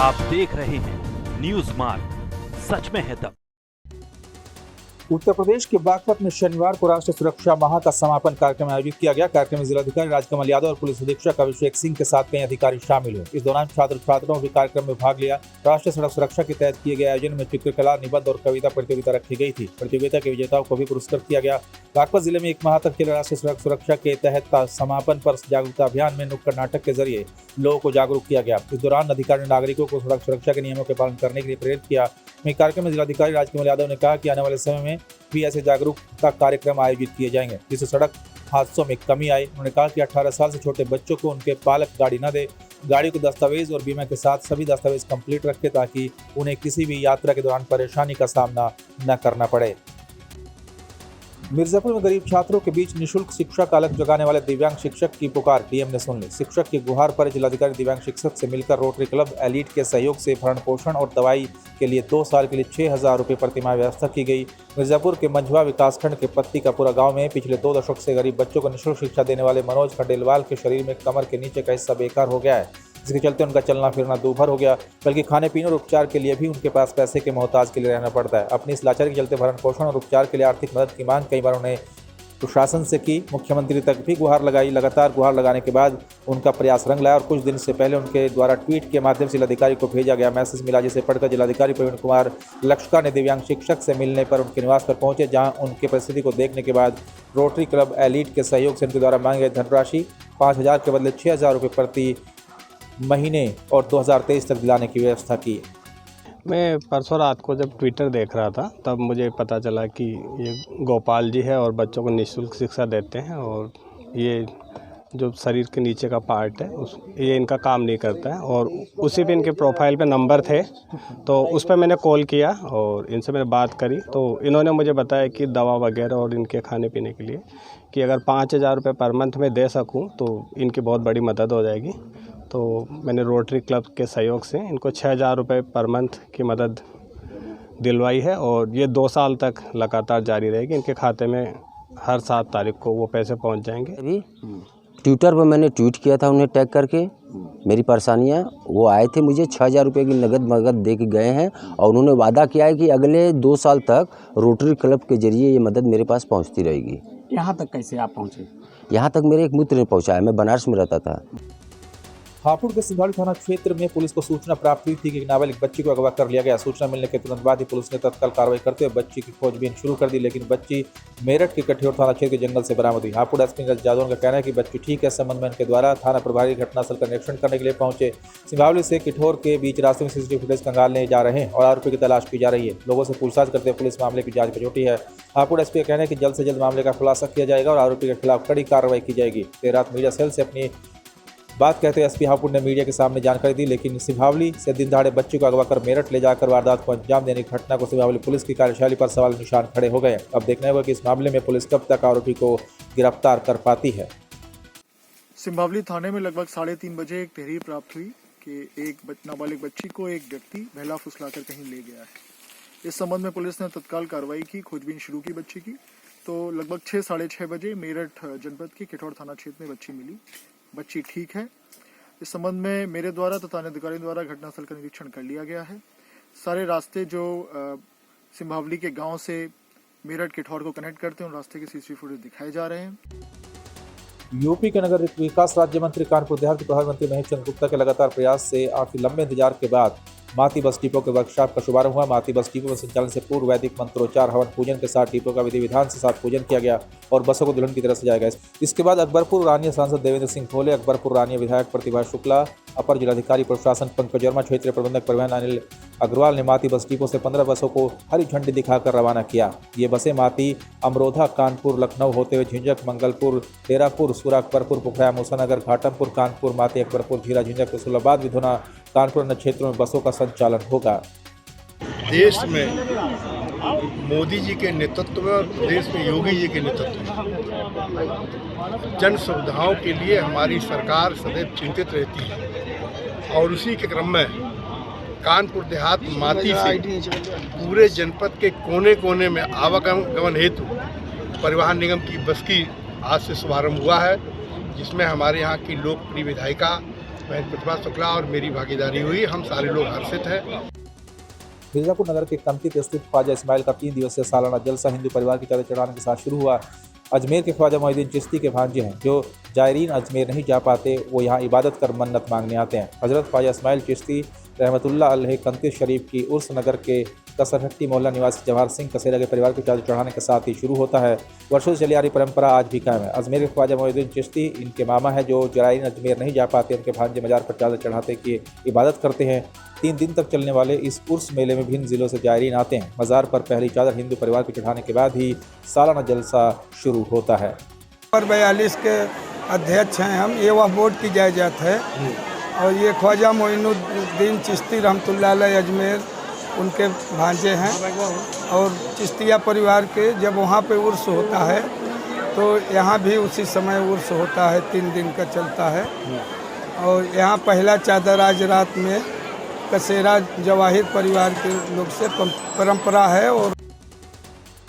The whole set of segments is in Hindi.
आप देख रहे हैं न्यूज मार्ग, सच में है दम। उत्तर प्रदेश के बागपत में शनिवार को राष्ट्रीय सुरक्षा माह का समापन कार्यक्रम आयोजित किया गया। कार्यक्रम में जिलाधिकारी राजकमल यादव और पुलिस अधीक्षक अभिषेक सिंह के साथ कई अधिकारी शामिल हुए। इस दौरान छात्र छात्राओं ने कार्यक्रम में भाग लिया। राष्ट्रीय सड़क सुरक्षा के तहत किए गए आयोजन में चित्रकला, निबंध और कविता प्रतियोगिता रखी गई थी। प्रतियोगिता के विजेताओं को भी पुरस्कृत किया गया। बागपत जिले में 1 माह तक चले राष्ट्रीय सड़क सुरक्षा के तहत समापन पर जागरूकता अभियान में नुक्कड़ नाटक के जरिए लोगों को जागरूक किया गया। इस दौरान अधिकारी ने नागरिकों को सड़क सुरक्षा के नियमों के पालन करने के लिए प्रेरित किया। वहीं कार्यक्रम में जिलाधिकारी राजकमल यादव ने कहा कि आने वाले समय में भी ऐसे जागरूकता कार्यक्रम आयोजित किए जाएंगे जिससे सड़क हादसों में कमी आई। उन्होंने कहा कि 18 साल से छोटे बच्चों को उनके पालक गाड़ी न दे, गाड़ी को दस्तावेज और बीमा के साथ सभी दस्तावेज कंप्लीट रखें ताकि उन्हें किसी भी यात्रा के दौरान परेशानी का सामना न करना पड़े। मिर्जापुर में गरीब छात्रों के बीच निःशुल्क शिक्षा का अलग जगाने वाले दिव्यांग शिक्षक की पुकार डीएम ने सुन ली। शिक्षक की गुहार पर जिलाधिकारी दिव्यांग शिक्षक से मिलकर रोटरी क्लब एलीट के सहयोग से भरण पोषण और दवाई के लिए 2 साल के लिए 6,000 रुपये प्रतिमाह व्यवस्था की गई। मिर्जापुर के मंझवा विकासखंड के पत्तीकापुरा गांव में पिछले 2 दशक से गरीब बच्चों को निःशुल्क शिक्षा देने वाले मनोज खंडेलवाल के शरीर में कमर के नीचे का हिस्सा बेकार हो गया है, जिसके चलते उनका चलना फिरना दूभर हो गया, बल्कि खाने पीने और उपचार के लिए भी उनके पास पैसे के मोहताज के लिए रहना पड़ता है। अपनी इस लाचारी के चलते भरण पोषण और उपचार के लिए आर्थिक मदद की मांग कई बार उन्हें प्रशासन से की, मुख्यमंत्री तक भी गुहार लगाई। लगातार गुहार लगाने के बाद उनका प्रयास रंग लाया और कुछ दिन से पहले उनके द्वारा ट्वीट के माध्यम से जिलाधिकारी को भेजा गया मैसेज मिला, जिसे पढ़कर जिलाधिकारी प्रवीण कुमार लक्षका ने दिव्यांग शिक्षक से मिलने पर उनके निवास पर पहुंचे, जहां उनके परिस्थिति को देखने के बाद रोटरी क्लब एलीट के सहयोग से उनके द्वारा मांगी गई धनराशि 5,000 के बदले 6,000 रुपये प्रति महीने और 2023 तक दिलाने की व्यवस्था की। मैं परसों रात को जब ट्विटर देख रहा था तब मुझे पता चला कि ये गोपाल जी है और बच्चों को निःशुल्क शिक्षा देते हैं, और ये जो शरीर के नीचे का पार्ट है ये इनका काम नहीं करता है, और उसी पे इनके प्रोफाइल पे नंबर थे, तो उस पर मैंने कॉल किया और इनसे मैंने बात करी, तो इन्होंने मुझे बताया कि दवा वगैरह और इनके खाने पीने के लिए कि अगर 5,000 रुपये पर मंथ में दे सकूं तो इनकी बहुत बड़ी मदद हो जाएगी। तो मैंने रोटरी क्लब के सहयोग से इनको 6,000 रुपये पर मंथ की मदद दिलवाई है, और ये 2 साल तक लगातार जारी रहेगी। इनके खाते में हर 7 तारीख को वो पैसे पहुंच जाएंगे। अभी ट्विटर पर मैंने ट्वीट किया था उन्हें टैग करके मेरी परेशानियां, वो आए थे, मुझे 6,000 रुपये की नगद दे के गए हैं, और उन्होंने वादा किया है कि अगले 2 साल तक रोटरी क्लब के जरिए ये मदद मेरे पास पहुंचती रहेगी। यहाँ तक कैसे आप पहुँचे? यहाँ तक मेरे एक मित्र ने पहुँचाया, मैं बनारस में रहता था। हापुड़ के सिंघाड़ी थाना क्षेत्र में पुलिस को सूचना प्राप्त हुई थी कि एक नाबालिग बच्ची को अगवा कर लिया गया। सूचना मिलने के तुरंत बाद ही पुलिस ने तत्काल कार्रवाई करते हुए बच्ची की खोजबीन शुरू कर दी, लेकिन बच्ची मेरठ के कठियोर थाना क्षेत्र के जंगल से बरामद हुई। हापुड़ एसपी नीरज जादव का कहना है कि बच्ची ठीक है। संबंध में उनके द्वारा थाना प्रभारी घटनास्थल का निरीक्षण करने के लिए पहुंचे। सिंघावली से किठोर के बीच रास्ते में सीसीटीवी फुटेज खंगालने जा रहे हैं और आरोपी की तलाश की जा रही है। लोगों से पूछताछ करते हुए पुलिस मामले की जांच में जुटी है। हापुड़ एसपी का कहना है कि जल्द से जल्द मामले का खुलासा किया जाएगा और आरोपी के खिलाफ कड़ी कार्रवाई की जाएगी। देर रात मीडिया सेल से अपनी बात कहते हुए एसपी हापुड़ ने मीडिया के सामने जानकारी दी, लेकिन सिंघावली से दिन दहाड़े बच्ची को अगवा कर मेरठ ले जाकर वारदात को अंजाम देने की घटना को सिंघावली पुलिस की कार्यशैली पर सवाल निशान खड़े हो गए। अब देखना होगा कि इस मामले में पुलिस कब तक आरोपी को गिरफ्तार कर पाती है। सिंघावली थाने में लगभग 3:30 बजे एक तहरीर प्राप्त हुई कि एक नाबालिग बच्ची को एक व्यक्ति बहला फुसलाकर कहीं ले गया है। इस संबंध में पुलिस ने तत्काल कार्रवाई की, खोजबीन शुरू की बच्ची की। तो लगभग 6, साढ़े 6 बजे मेरठ जनपद के किठौर थाना क्षेत्र में बच्ची मिली। बच्ची ठीक है। इस संबंध में मेरे द्वारा तथा अधिकारियों द्वारा घटनास्थल का निरीक्षण कर लिया गया है। सारे रास्ते जो सिंघावली के गांव से मेरठ किठौर को कनेक्ट करते हैं उन रास्ते के सीसीटीवी फुटेज दिखाए जा रहे हैं। यूपी के नगर विकास राज्य मंत्री कानपुर देहात के प्रधानमंत्री महेश चंद्र गुप्ता के लगातार प्रयास से काफी लंबे इंतजार के बाद माती बस डिपो के वर्कशॉप का शुभारंभ हुआ। माती बस डिपो में संचालन से पूर्व वैदिक मंत्रोच्चार, हवन पूजन के साथ डिपो का विधि विधान से साथ पूजन किया गया और बसों को दुल्हन की तरह सजाया गया। इसके बाद अकबरपुर रानिया सांसद देवेंद्र सिंह भोले, अकबरपुर रानिया विधायक प्रतिभा शुक्ला, अपर जिलाधिकारी प्रशासन पंकज वर्मा, क्षेत्रीय प्रबंधक परिवहन अनिल अग्रवाल ने माती बस डिपो से 15 बसों को हरी झंडी दिखाकर रवाना किया। ये बसें माती, अमरोधा, कानपुर, लखनऊ होते हुए झिंझक, मंगलपुर, डेरापुर, सूरा, अकबरपुर, पोखराया, मूसानगर, घाटमपुर, कानपुर, माती, अकबरपुर, झीरा, झिंझक, रसूलाबाद, विधुना, कानपुर अन्य क्षेत्रों में बसों का संचालन होगा। देश में मोदी जी के नेतृत्व में और प्रदेश में योगी जी के नेतृत्व में जन सुविधाओं के लिए हमारी सरकार सदैव चिंतित रहती है, और उसी के क्रम में कानपुर देहात माती से पूरे जनपद के कोने कोने में आवागमन हेतु परिवहन निगम की बस की आज से शुभारंभ हुआ है, जिसमें हमारे यहाँ की लोकप्रिय विधायिका बहन प्रतिभा शुक्ला और मेरी भागीदारी हुई। हम सारे लोग हर्षित हैं। मिर्जापुर नगर के कंकित स्थित ख्वाजा इस्माइल का 3 दिवसीय सालाना जलसा हिंदू परिवार की चादर चढ़ाने के साथ शुरू हुआ। अजमेर के ख्वाजा मोहिउद्दीन चिश्ती के भांजे हैं। जो जायरीन अजमेर नहीं जा पाते वो यहाँ इबादत कर मन्नत मांगने आते हैं। हजरत ख्वाजा इस्माइल चिश्ती रहमतुल्लाह अलैह कंकित शरीफ की उर्स नगर के कसरहट्टी मोहल्ला निवासी जवाहर सिंह कसेरा के परिवार की चादर चढ़ाने के साथ ही शुरू होता है। वर्षों से चली आ रही परंपरा आज भी कायम है। अजमेर के ख्वाजा मोहिउद्दीन चिश्ती इनके मामा है। जो जायरीन अजमेर नहीं जा पाते उनके भांजे मजार पर चादर चढ़ाते की इबादत करते हैं। 3 दिन तक चलने वाले इस उर्स मेले में भिन्न जिलों से जायरीन आते हैं। मज़ार पर पहली चादर हिंदू परिवार को चढ़ाने के बाद ही सालाना जलसा शुरू होता है। 42 के अध्यक्ष हैं हम। ये वह बोर्ड की जायदाद है और ये ख्वाजा मोइनुद्दीन चिश्ती रहमतुल्लाह अलैह अजमेर उनके भांजे हैं। और चिश्तिया परिवार के जब वहाँ पे उर्स होता है तो यहाँ भी उसी समय उर्स होता है, 3 दिन का चलता है। और यहाँ पहला चादर आज रात में कसेरा जवाहिर परिवार के लोग से परंपरा है। और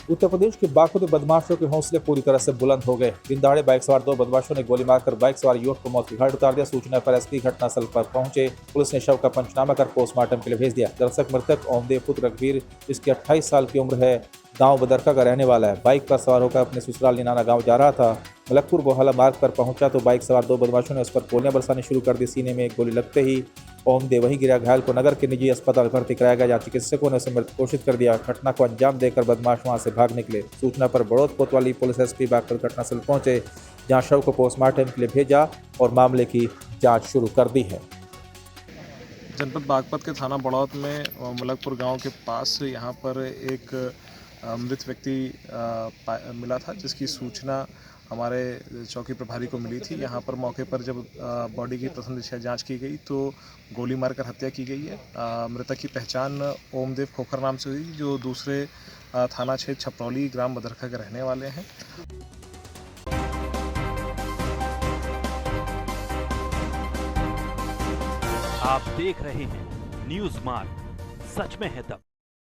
उत्तर प्रदेश के बागपत में बदमाशों के हौसले पूरी तरह से बुलंद हो गए। दिन दहाड़े बाइक सवार 2 बदमाशों ने गोली मारकर बाइक सवार युवक को मौत के घाट उतार दिया। सूचना पर एसपी घटनास्थल पर पहुंचे। पुलिस ने शव का पंचनामा कर पोस्टमार्टम के लिए भेज दिया। दरअसल मृतक ओमदेव पुत्र रघुवीर, जिसकी 28 साल की उम्र है, गांव बदरका का रहने वाला है। बाइक पर सवार होकर अपने ससुराल निनाना गांव जा रहा था। मलकपुर बोहाला मार्ग पर पहुंचा तो बाइक सवार 2 बदमाशों ने उस पर गोलियां बरसानी शुरू कर दी। सीने में एक गोली लगते ही ओमदेव वहीं गिरा। घायल को नगर के निजी अस्पताल भर्ती कराया गया, जहां चिकित्सकों ने उसे मृत घोषित कर दिया। घटना को अंजाम देकर बदमाश वहां से भाग निकले। सूचना पर बड़ौत कोतवाली पुलिस एसपी बागपत घटनास्थल पहुंचे, जहां शव को पोस्टमार्टम के लिए भेजा और मामले की जांच शुरू कर दी है। जनपद बागपत के थाना बड़ौत में मलकपुर गांव के पास यहाँ पर एक मृत व्यक्ति मिला था, जिसकी सूचना हमारे चौकी प्रभारी को मिली थी। यहाँ पर मौके पर जब बॉडी की प्रथम दृष्टया जांच की गई तो गोली मारकर हत्या की गई है। मृतक की पहचान ओमदेव खोखर नाम से हुई, जो दूसरे थाना क्षेत्र छपरौली ग्राम बदरखा के रहने वाले हैं। आप देख रहे हैं न्यूज़ मार्ग, सच में है दम।